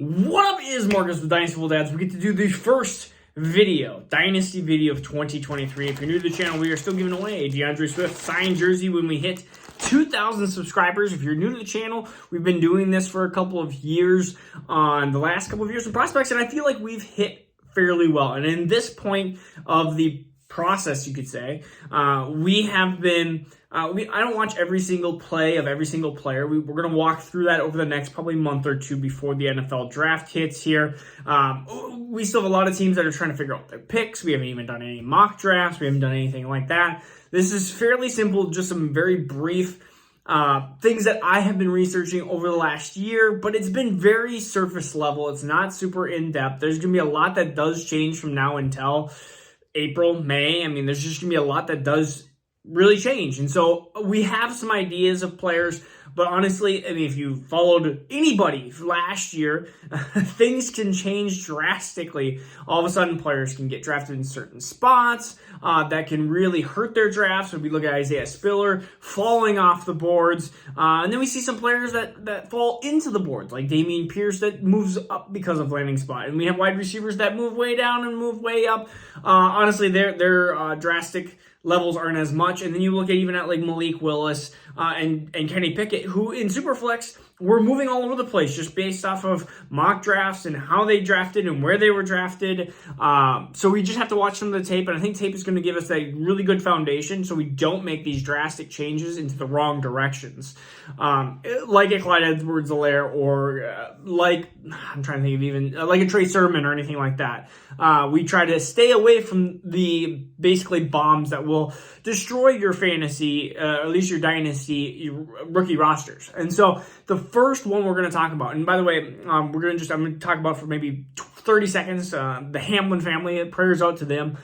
What up is Marcus with Dynasty Full Dads. We get to do the first video, Dynasty video of 2023. If you're new to the channel, we are still giving away a DeAndre Swift signed jersey when we hit 2,000 subscribers. If you're new to the channel, we've been doing this for a couple of years on the last couple of years in prospects, and I feel like we've hit fairly well. And in this point of the process, you could say, we have been, I don't watch every single play of every single player. We're going to walk through that over the next probably month or two before the NFL draft hits here. We still have a lot of teams that are trying to figure out their picks. We haven't even done any mock drafts. We haven't done anything like that. This is fairly simple, just some very brief things that I have been researching over the last year, but it's been very surface level. It's not super in-depth. There's going to be a lot that does change from now until April, May. I mean, there's just going to be a lot that does really change. And so we have some ideas of players, but honestly, I mean, if you followed anybody last year, things can change drastically. All of a sudden, players can get drafted in certain spots that can really hurt their drafts. When we look at Isaiah Spiller falling off the boards, and then we see some players that fall into the boards, like Dameon Pierce that moves up because of landing spot. And we have wide receivers that move way down and move way up. Honestly, their drastic levels aren't as much. And then you look at even at like Malik Willis and Kenny Pickett, who in Superflex were moving all over the place just based off of mock drafts and how they drafted and where they were drafted. So we just have to watch some of the tape, and I think tape is going to give us a really good foundation so we don't make these drastic changes into the wrong directions. Like a Clyde Edwards-Helaire or like, I'm trying to think of even, like a Trey Sermon or anything like that. We try to stay away from the basically bombs that will destroy your fantasy, or at least your dynasty, your rookie rosters. And so the first one we're going to talk about, and by the way, I'm going to talk about for maybe 30 seconds, the Hamlin family. Prayers out to them.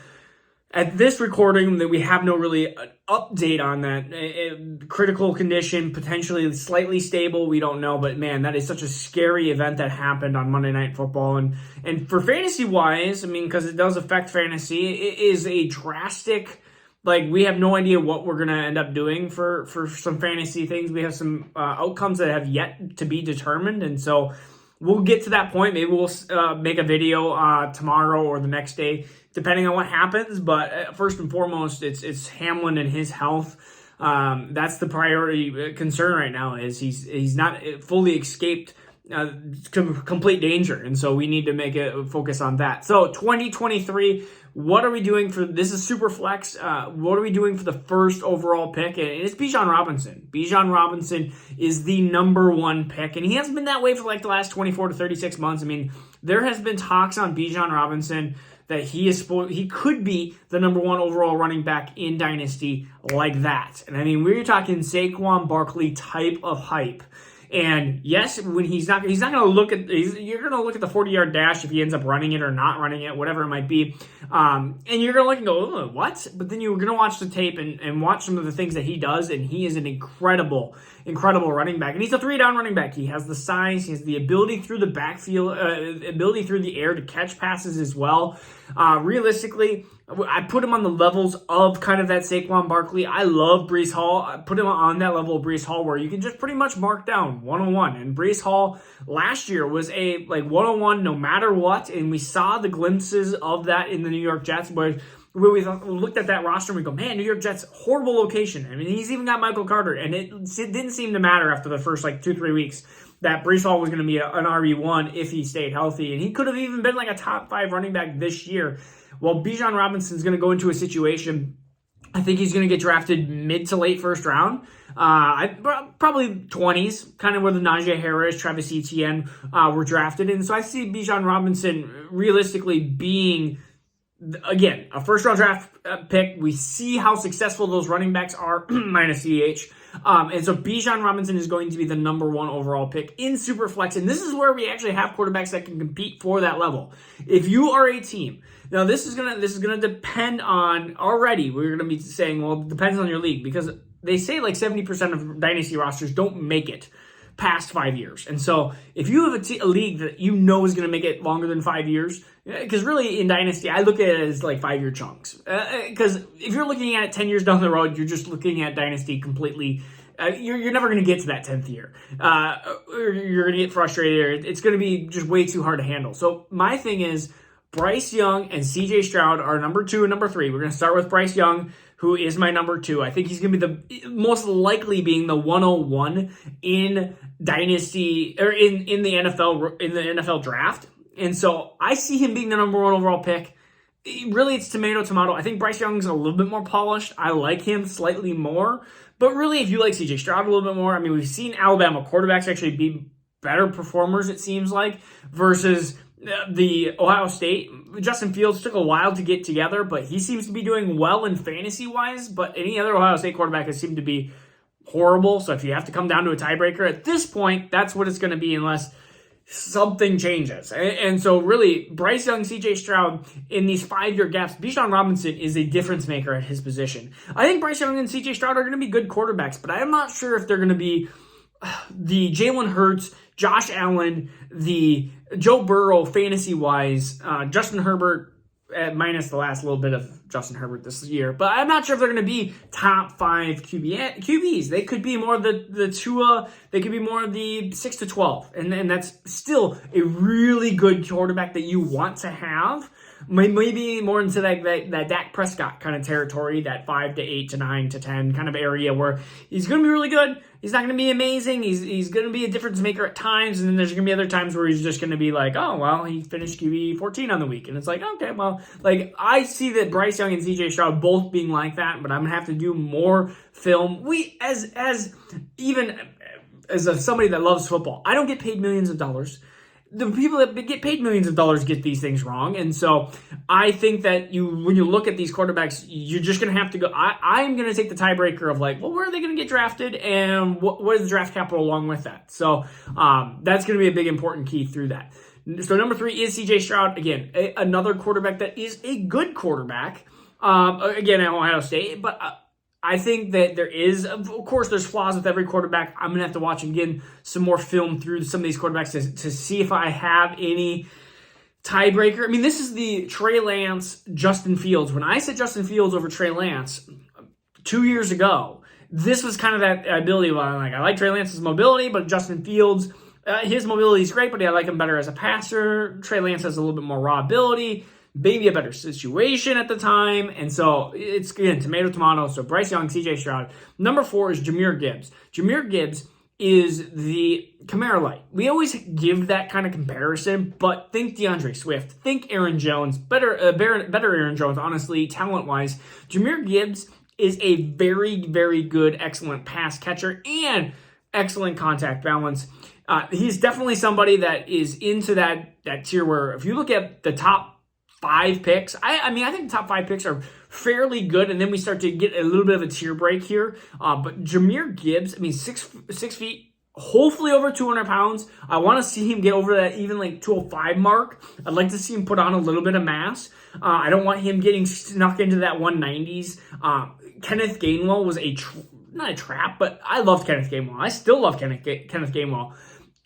At this recording, that we have no really update on that. Critical condition, potentially slightly stable, we don't know. But man, that is such a scary event that happened on Monday Night Football. And for fantasy-wise, I mean, because it does affect fantasy, it is a drastic, like, we have no idea what we're going to end up doing for some fantasy things. We have some outcomes that have yet to be determined. And so we'll get to that point. Maybe we'll make a video tomorrow or the next day, depending on what happens. But first and foremost, it's Hamlin and his health. That's the priority concern right now. Is he's not fully escaped complete danger, and so we need to make a focus on that. So 2023, what are we doing for this? Is Superflex. What are we doing for the first overall pick? And it's Bijan Robinson. Bijan Robinson is the number one pick, and he hasn't been that way for like the last 24 to 36 months. I mean, there has been talks on Bijan Robinson that he could be the number one overall running back in Dynasty like that. And I mean, we're talking Saquon Barkley type of hype. And yes, when he's not going to look at, you're going to look at the 40-yard dash if he ends up running it or not running it, whatever it might be. And you're going to look and go, oh, what? But then you're going to watch the tape and watch some of the things that he does. And he is an incredible running back. And he's a 3-down running back. He has the size, he has the ability through the backfield, ability through the air to catch passes as well. Realistically, I put him on the levels of kind of that Saquon Barkley. I love Breece Hall. I put him on that level of Breece Hall where you can just pretty much mark down 101. And Breece Hall last year was a like 101 no matter what. And we saw the glimpses of that in the New York Jets where we looked at that roster and we go, man, New York Jets, horrible location. I mean, he's even got Michael Carter. And it didn't seem to matter after the first like 2-3 weeks that Breece Hall was going to be an RB1 if he stayed healthy. And he could have even been like a top 5 running back this year. Well, Bijan Robinson is going to go into a situation, I think he's going to get drafted mid to late first round. Probably 20s, kind of where the Najee Harris, Travis Etienne were drafted. And so I see Bijan Robinson realistically being, again, a first-round draft pick. We see how successful those running backs are, minus CH. And so Bijan Robinson is going to be the number one overall pick in Superflex. And this is where we actually have quarterbacks that can compete for that level. If you are a team, now this is gonna depend on, already we're gonna be saying, well, it depends on your league, because they say like 70% of dynasty rosters don't make it past 5 years. And so if you have a league that you know is going to make it longer than 5 years, because really in Dynasty, I look at it as like 5 year chunks. Because if you're looking at it 10 years down the road, you're just looking at Dynasty completely you're never going to get to that 10th year. You're going to get frustrated. It's going to be just way too hard to handle. So my thing is Bryce Young and CJ Stroud are number 2 and number 3. We're going to start with Bryce Young, who is my number 2. I think he's going to be the most likely being the 101 in Dynasty or in the NFL draft. And so I see him being the number 1 overall pick. Really, it's tomato. I think Bryce Young's a little bit more polished. I like him slightly more. But really, if you like CJ Stroud a little bit more, I mean, we've seen Alabama quarterbacks actually be better performers, it seems like, versus the Ohio State. Justin Fields took a while to get together, but he seems to be doing well in fantasy-wise. But any other Ohio State quarterback has seemed to be horrible. So if you have to come down to a tiebreaker, at this point, that's what it's going to be unless something changes. And so really, Bryce Young, CJ Stroud, in these 5-year gaps, Bijan Robinson is a difference maker at his position. I think Bryce Young and CJ Stroud are going to be good quarterbacks, but I'm not sure if they're going to be the Jalen Hurts, Josh Allen, the Joe Burrow fantasy-wise, Justin Herbert, minus the last little bit of Justin Herbert this year. But I'm not sure if they're going to be top 5 QBs. They could be more of the Tua. They could be more of the 6 to 12. And that's still a really good quarterback that you want to have. Maybe more into that Dak Prescott kind of territory, that 5 to 8 to 9 to 10 kind of area where he's going to be really good. He's not going to be amazing. He's going to be a difference maker at times. And then there's going to be other times where he's just going to be like, oh, well, he finished QB 14 on the week. And it's like, okay, well, like I see that Bryce Young and CJ Stroud both being like that, but I'm going to have to do more film. As somebody that loves football, I don't get paid millions of dollars. The people that get paid millions of dollars get these things wrong. And so I think that when you look at these quarterbacks, you're just going to have to go. I'm going to take the tiebreaker of like, well, where are they going to get drafted? And what is the draft capital along with that? So that's going to be a big important key through that. So number 3 is CJ Stroud. Again, another quarterback that is a good quarterback. Again, at Ohio State. But I think that there is, of course, there's flaws with every quarterback. I'm going to have to watch again some more film through some of these quarterbacks to see if I have any tiebreaker. I mean, this is the Trey Lance, Justin Fields. When I said Justin Fields over Trey Lance 2 years ago, this was kind of that ability where I'm like, I like Trey Lance's mobility, but Justin Fields, his mobility is great, but I like him better as a passer. Trey Lance has a little bit more raw ability. Maybe a better situation at the time. And so it's, again, tomato. So Bryce Young, CJ Stroud. Number 4 is Jamir Gibbs. Jamir Gibbs is the Kamara light. We always give that kind of comparison, but think DeAndre Swift, think Aaron Jones, better Aaron Jones, honestly, talent-wise. Jamir Gibbs is a very, very good, excellent pass catcher and excellent contact balance. He's definitely somebody that is into that tier where if you look at the top 5 picks. I mean, I think the top 5 picks are fairly good, and then we start to get a little bit of a tier break here. But Jamir Gibbs, I mean, 6 feet, hopefully over 200 pounds. I want to see him get over that even like 205 mark. I'd like to see him put on a little bit of mass. I don't want him getting snuck into that 190s. Kenneth Gainwell was not a trap, but I loved Kenneth Gainwell. I still love Kenneth Gainwell.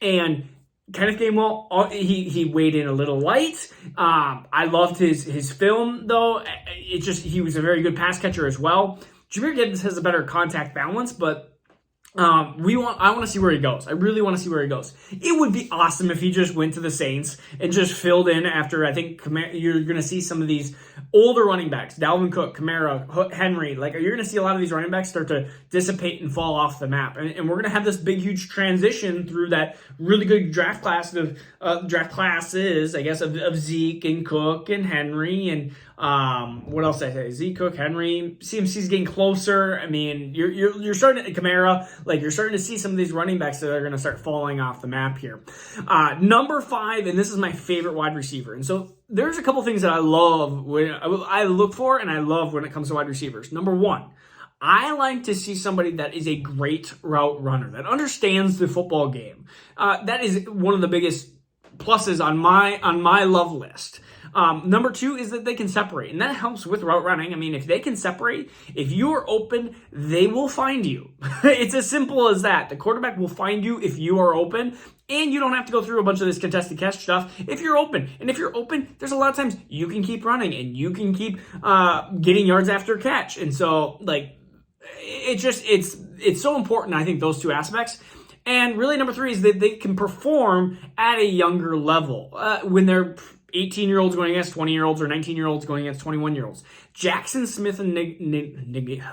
And Kenneth Gainwell, he weighed in a little light. I loved his film, though. He was a very good pass catcher as well. Jamir Gibbs has a better contact balance, but I want to see where he goes. I really want to see where he goes. It would be awesome if he just went to the Saints and just filled in after, I think you're going to see some of these older running backs, Dalvin Cook, Kamara, Henry, like you're going to see a lot of these running backs start to dissipate and fall off the map. And we're going to have this big, huge transition through that really good draft classes, I guess, of Zeke and Cook and Henry and what else did I say? Zeke, Cook, Henry, CMC's getting closer. I mean, you're starting to Kamara, like you're starting to see some of these running backs that are going to start falling off the map here. Number 5, and this is my favorite wide receiver. And so there's a couple things that I love when I look for and I love when it comes to wide receivers. Number 1, I like to see somebody that is a great route runner, that understands the football game. That is one of the biggest pluses on my love list. Number 2 is that they can separate, and that helps with route running. I mean, if they can separate, if you are open, they will find you. It's as simple as that. The quarterback will find you if you are open, and you don't have to go through a bunch of this contested catch stuff if you're open. And if you're open, there's a lot of times you can keep running, and you can keep getting yards after catch. And so, like, it's so important, I think, those two aspects. And really, number three is that they can perform at a younger level when they're 18-year-olds going against 20-year-olds or 19-year-olds going against 21-year-olds. Jackson Smith and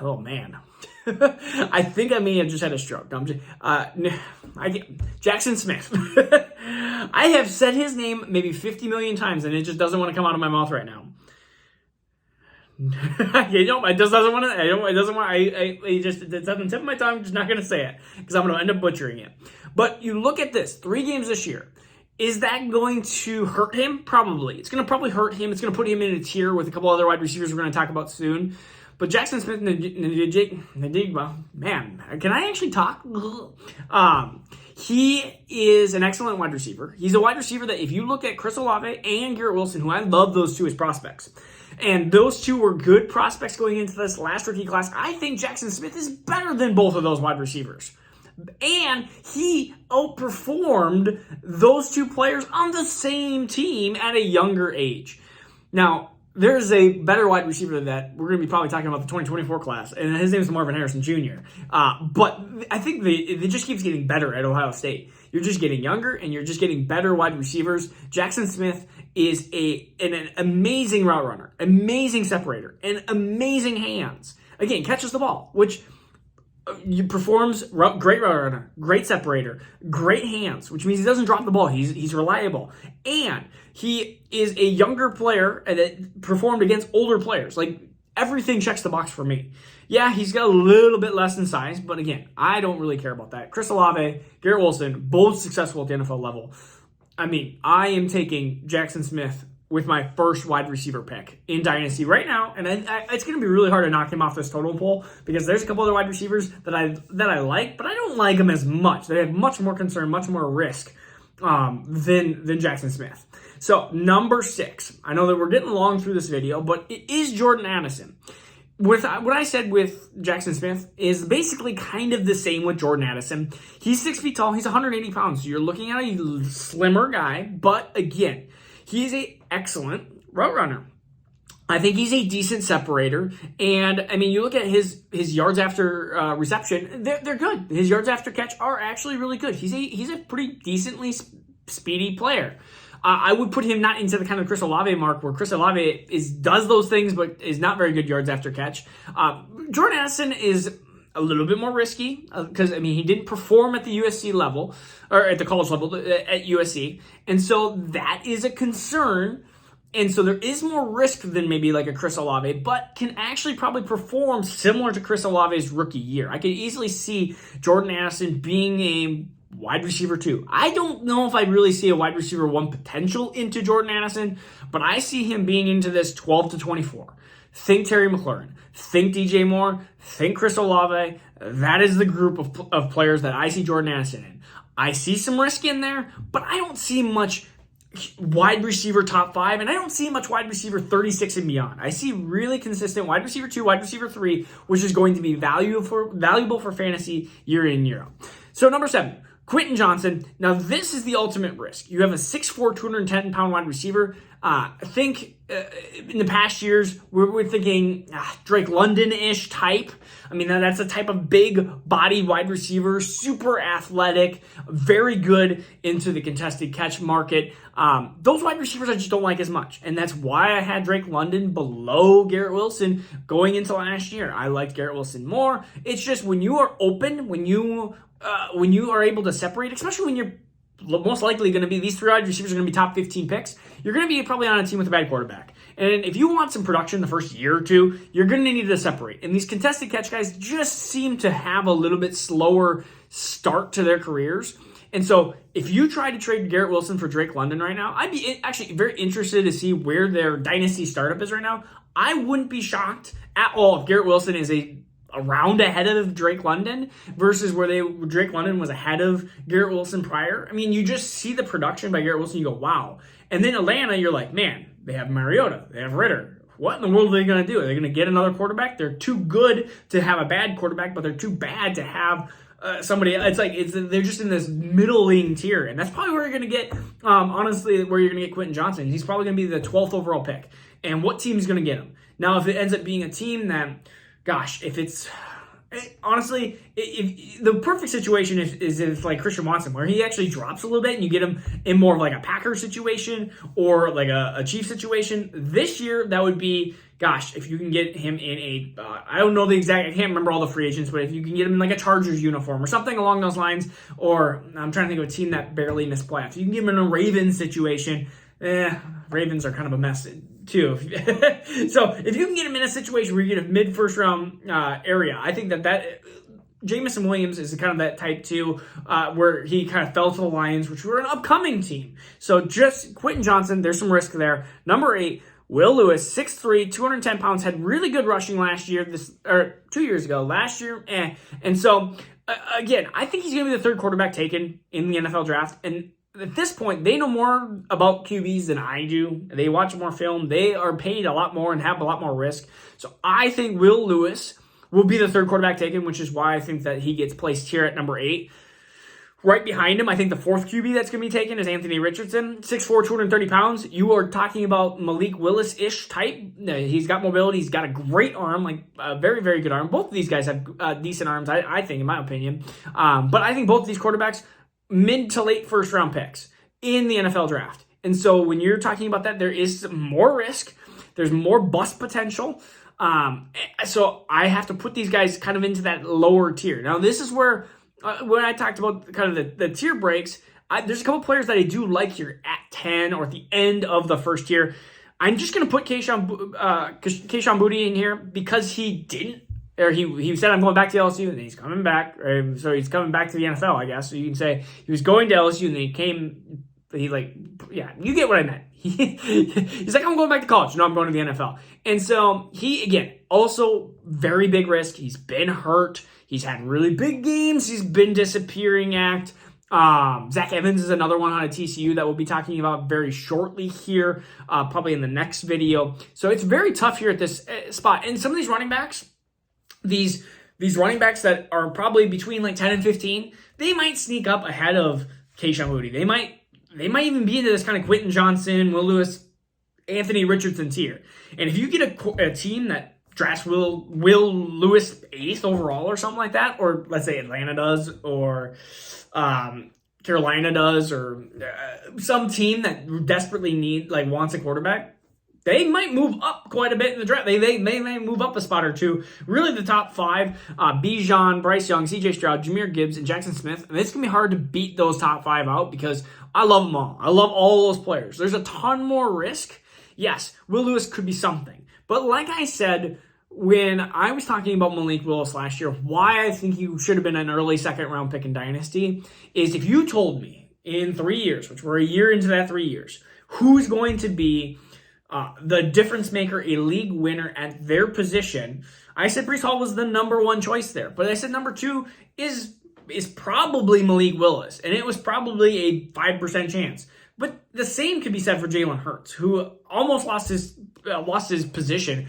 oh man, I think I may have just had a stroke. Jackson Smith. I have said his name maybe 50 million times, and it just doesn't want to come out of my mouth right now. It just doesn't want to. It doesn't want. It's on the tip of my tongue. I'm just not going to say it because I'm going to end up butchering it. But you look at this: 3 games this year. Is that going to hurt him? Probably. It's going to probably hurt him. It's going to put him in a tier with a couple other wide receivers we're going to talk about soon. But Jackson Smith and Nadigba, man, can I actually talk? He is an excellent wide receiver. He's a wide receiver that if you look at Chris Olave and Garrett Wilson, who I love those two as prospects, and those two were good prospects going into this last rookie class, I think Jackson Smith is better than both of those wide receivers. And he outperformed those two players on the same team at a younger age. Now, there's a better wide receiver that we're going to be probably talking about the 2024 class, and his name is Marvin Harrison Jr. But I think it just keeps getting better at Ohio State. You're just getting younger, and you're just getting better wide receivers. Jackson Smith is an amazing route runner, amazing separator, and amazing hands. Again, catches the ball, which performs great route runner, great separator, great hands, which means he doesn't drop the ball. He's reliable. And he is a younger player that performed against older players. Like, everything checks the box for me. Yeah, he's got a little bit less in size, but again, I don't really care about that. Chris Olave, Garrett Wilson, both successful at the NFL level. I mean, I am taking Jackson Smith with my first wide receiver pick in Dynasty right now, and it's going to be really hard to knock him off this total poll because there's a couple other wide receivers that I like, but I don't like them as much. They have much more concern, much more risk than Jackson Smith. So, number 6. I know that we're getting long through this video, but it is Jordan Addison. What I said with Jackson Smith is basically kind of the same with Jordan Addison. He's 6 feet tall. He's 180 pounds. So you're looking at a slimmer guy, but again, he's an excellent route runner. I think he's a decent separator, and I mean, you look at his yards after reception; they're good. His yards after catch are actually really good. He's a pretty decently speedy player. I would put him not into the kind of Chris Olave mark where Chris Olave does those things, but is not very good yards after catch. Jordan Addison is a little bit more risky because, I mean, he didn't perform at the USC level or at the college level at USC. And so that is a concern. And so there is more risk than maybe like a Chris Olave, but can actually probably perform similar to Chris Olave's rookie year. I could easily see Jordan Addison being a wide receiver 2. I don't know if I really see a wide receiver 1 potential into Jordan Addison, but I see him being into this 12 to 24. Think Terry McLaurin. Think DJ Moore. Think Chris Olave. That is the group of players that I see Jordan Addison in. I see some risk in there, but I don't see much wide receiver top 5, and I don't see much wide receiver 36 and beyond. I see really consistent wide receiver 2, wide receiver 3, which is going to be valuable for fantasy year in, year out. So number 7. Quentin Johnson. Now, this is the ultimate risk. You have a 6'4", 210-pound wide receiver. I think in the past years, we're thinking Drake London-ish type. I mean, that's a type of big-bodied wide receiver, super athletic, very good into the contested catch market. Those wide receivers I just don't like as much, and that's why I had Drake London below Garrett Wilson going into last year. I liked Garrett Wilson more. It's just when you are open, when you are able to separate, especially when you're most likely going to be, these 3 wide receivers are going to be top 15 picks, you're going to be probably on a team with a bad quarterback. And if you want some production the first year or 2, you're going to need to separate. And these contested catch guys just seem to have a little bit slower start to their careers. And so if you try to trade Garrett Wilson for Drake London right now, I'd be actually very interested to see where their dynasty startup is right now. I wouldn't be shocked at all if Garrett Wilson is a round ahead of Drake London versus where Drake London was ahead of Garrett Wilson prior. I mean, you just see the production by Garrett Wilson, you go, wow. And then Atlanta, you're like, man, they have Mariota, they have Ritter. What in the world are they going to do? Are they going to get another quarterback? They're too good to have a bad quarterback, but they're too bad to have somebody. They're just in this middling tier, and that's probably where you're going to get. Honestly, where you're going to get Quentin Johnson. He's probably going to be the 12th overall pick. And what team is going to get him? Now, if it ends up being a team that, gosh, if it's Honestly, if the perfect situation is if like Christian Watson, where he actually drops a little bit and you get him in more of like a Packers situation or like a Chiefs situation. This year, that would be, gosh, if you can get him in a, I don't know the exact, I can't remember all the free agents, but if you can get him in like a Chargers uniform or something along those lines, or I'm trying to think of a team that barely missed playoffs. You can get him in a Ravens situation. Ravens are kind of a mess too. So if you can get him in a situation where you get a mid-first round area, I think that Jameson Williams is kind of that type too, where he kind of fell to the Lions, which were an upcoming team. So just Quentin Johnson, there's some risk there. Number 8, Will Lewis, 6'3", 210 pounds, had really good rushing last year, 2 years ago. Last year, And so, again, I think he's going to be the third quarterback taken in the NFL draft. And at this point, they know more about QBs than I do. They watch more film. They are paid a lot more and have a lot more risk. So I think Will Lewis will be the third quarterback taken, which is why I think that he gets placed here at number 8. Right behind him, I think the fourth QB that's going to be taken is Anthony Richardson, 6'4", 230 pounds. You are talking about Malik Willis-ish type. He's got mobility. He's got a great arm, like a very, very good arm. Both of these guys have decent arms, I think, in my opinion. But I think both of these quarterbacks, mid to late first round picks in the NFL draft. And so when you're talking about that, there is more risk. There's more bust potential. So I have to put these guys kind of into that lower tier. Now, this is where, when I talked about kind of the tier breaks, there's a couple players that I do like here at 10 or at the end of the first tier. I'm just going to put KeShone Boutte in here because he didn't, or he said, I'm going back to LSU, and then he's coming back. So he's coming back to the NFL, I guess. So you can say he was going to LSU, and then you get what I meant. He's like, I'm going back to college. No, I'm going to the NFL. And so he, again, also very big risk. He's been hurt. He's had really big games. He's been disappearing act. Zach Evans is another one out of TCU that we'll be talking about very shortly here, probably in the next video. So it's very tough here at this spot. And some of these running backs, these running backs that are probably between like 10 and 15, they might sneak up ahead of KeShone Boutte. They might even be into this kind of Quentin Johnson, Will Lewis, Anthony Richardson tier. And if you get a team that drafts Will Lewis 8th overall or something like that, or let's say Atlanta does, or Carolina does, or some team that desperately wants a quarterback, they might move up quite a bit in the draft. They may move up a spot or two. Really, the top 5, Bijan, Bryce Young, CJ Stroud, Jamir Gibbs, and Jackson Smith. And it's going to be hard to beat those top 5 out because I love them all. I love all those players. There's a ton more risk. Yes, Will Lewis could be something. But like I said, when I was talking about Malik Willis last year, why I think he should have been an early second-round pick in Dynasty is if you told me in 3 years, which we're a year into that 3 years, who's going to be the difference maker, a league winner at their position, I said Breece Hall was the number 1 choice there. But I said number 2 is probably Malik Willis, and it was probably a 5% chance. But the same could be said for Jalen Hurts, who almost lost his position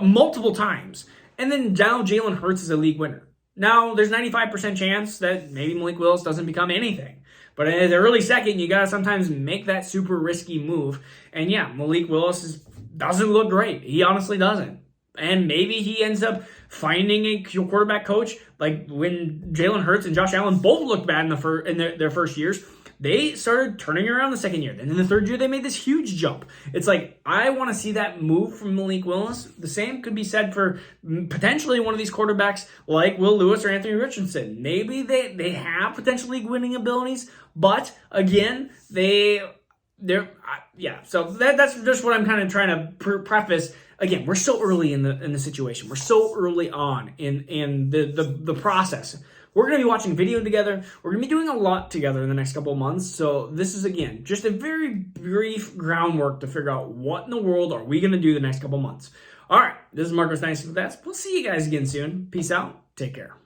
multiple times. And then now Jalen Hurts is a league winner. Now, there's 95% chance that maybe Malik Willis doesn't become anything. But in the early second, you got to sometimes make that super risky move. And yeah, Malik Willis doesn't look great. He honestly doesn't. And maybe he ends up finding a quarterback coach. Like when Jalen Hurts and Josh Allen both looked bad in their first years, they started turning around the second year. Then in the third year, they made this huge jump. It's like, I want to see that move from Malik Willis. The same could be said for potentially one of these quarterbacks like Will Lewis or Anthony Richardson. Maybe they have potential league winning abilities, but again, So that's just what I'm kind of trying to preface. Again, we're so early in the situation. We're so early on in the process. We're going to be watching video together. We're going to be doing a lot together in the next couple of months. So this is, again, just a very brief groundwork to figure out what in the world are we going to do the next couple of months. All right, this is Marcos. Thanks for that. We'll see you guys again soon. Peace out. Take care.